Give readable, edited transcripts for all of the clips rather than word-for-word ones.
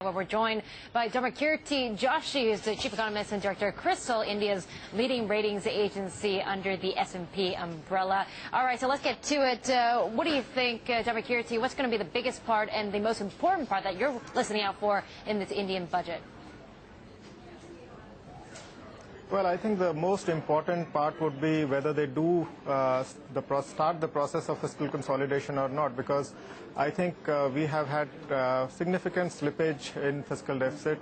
Well, we're joined by Dharmakirti Joshi, who's the chief economist and director of Crisil, India's leading ratings agency under the S&P umbrella. All right, so let's get to it. What do you think, Dharmakirti? What's going to be the biggest part and the most important part that you're listening out for in this Indian budget? Well, I think the most important part would be whether they do start the process of fiscal consolidation or not, because I think we have had significant slippage in fiscal deficit,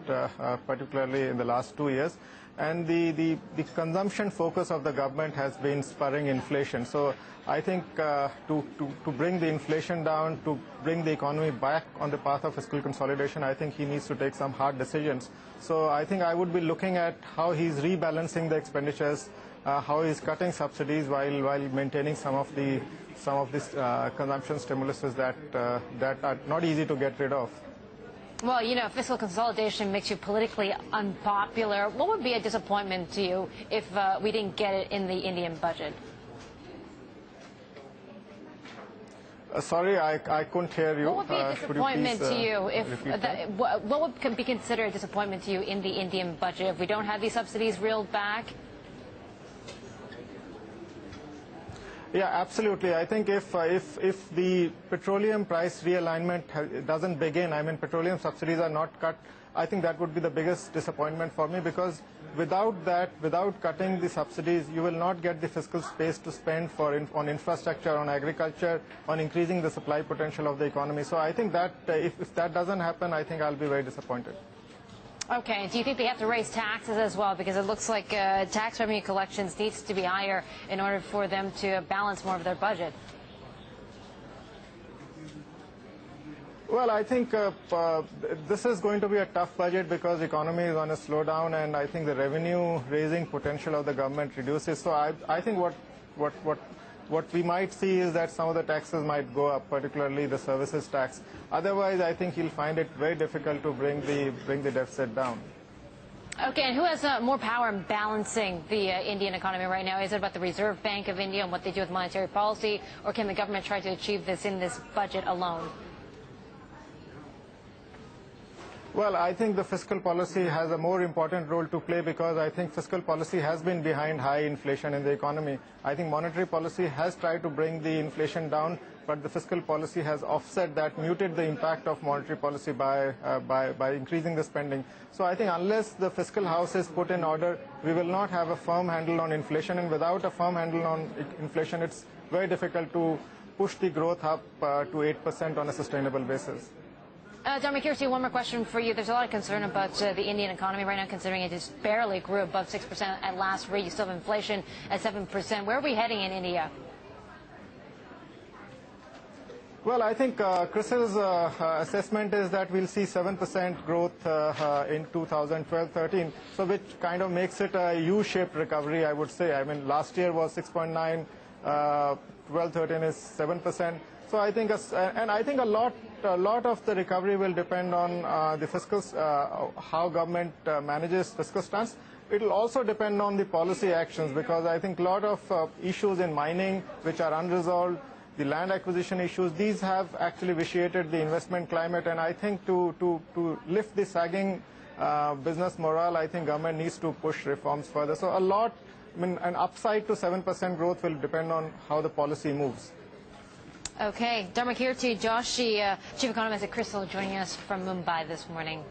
particularly in the last 2 years. And the consumption focus of the government has been spurring inflation. So I think to bring the inflation down, to bring the economy back on the path of fiscal consolidation, I think he needs to take some hard decisions. So I think I would be looking at how he's rebalancing the expenditures, how he's cutting subsidies while maintaining some of these consumption stimuluses that are not easy to get rid of. Well, you know, fiscal consolidation makes you politically unpopular. What would be a disappointment to you if we didn't get it in the Indian budget? Sorry, I couldn't hear you. What would be a disappointment to you if what would be considered a disappointment to you in the Indian budget if we don't have these subsidies reeled back? Yeah, absolutely. I think if the petroleum price realignment doesn't begin, I mean, petroleum subsidies are not cut, I think that would be the biggest disappointment for me, because without that, without cutting the subsidies, you will not get the fiscal space to spend on infrastructure, on agriculture, on increasing the supply potential of the economy. So I think that if that doesn't happen, I think I'll be very disappointed. Okay. Do you think they have to raise taxes as well? Because it looks like tax revenue collections needs to be higher in order for them to balance more of their budget. Well, I think this is going to be a tough budget because the economy is on a slowdown, and I think the revenue-raising potential of the government reduces. So I think what we might see is that some of the taxes might go up, particularly the services tax. Otherwise, I think he'll find it very difficult to bring the deficit down. Okay, and who has more power in balancing the Indian economy right now? Is it about the Reserve Bank of India and what they do with monetary policy, or can the government try to achieve this in this budget alone? Well, I think the fiscal policy has a more important role to play, because I think fiscal policy has been behind high inflation in the economy. I think monetary policy has tried to bring the inflation down, but the fiscal policy has offset that, muted the impact of monetary policy by increasing the spending. So I think unless the fiscal house is put in order, we will not have a firm handle on inflation, and without a firm handle on inflation, it's very difficult to push the growth up to 8% on a sustainable basis. Dharmakirti, one more question for you. There's a lot of concern about the Indian economy right now, considering it just barely grew above 6% at last rate. You still have inflation at 7%. Where are we heading in India? Well, I think Crisil's assessment is that we'll see 7% growth in 2012-13, so which kind of makes it a U-shaped recovery, I would say. I mean, last year was 6.9, 12-13 is 7%. So I think, a lot of the recovery will depend on the fiscal, how government manages fiscal stance. It will also depend on the policy actions, because I think a lot of issues in mining which are unresolved, the land acquisition issues, these have actually vitiated the investment climate. And I think to lift the sagging business morale, I think government needs to push reforms further. So an upside to 7% growth will depend on how the policy moves. Okay, Dharmakirti Joshi, chief economist at Crisil, joining us from Mumbai this morning.